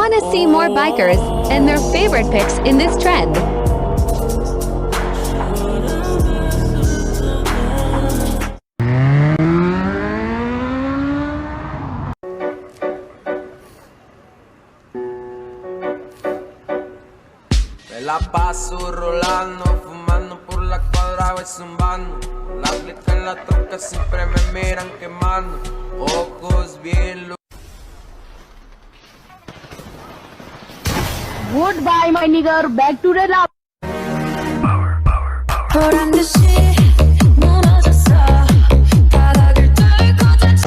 Want to see more bikers and their favorite picks in this trend? Me la paso rolando, fumando por la cuadra voy zumbando. La fleca en la troca siempre me miran quemando. Ojos bien. Goodbye, my nigger. Back to the lab. 보란 듯이 무너졌어. 바닥을 뚫고 닫힌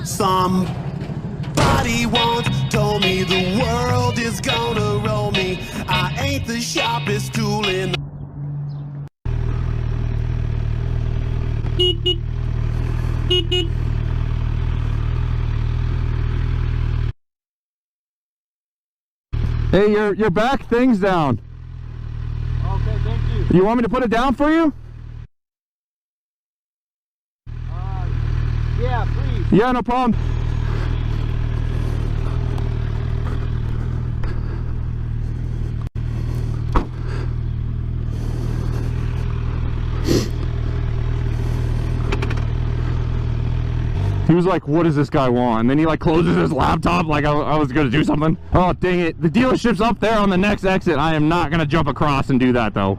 Somebody once told me the world is gonna roll me. I ain't the sharpest tool in the Hey, your back thing's down. Okay, thank you. You want me to put it down for you? Yeah, please. Yeah, no problem. He was like, what does this guy want? And then he like closes his laptop like I was gonna do something. Oh, dang it. The dealership's up there on the next exit. I am not gonna jump across and do that though.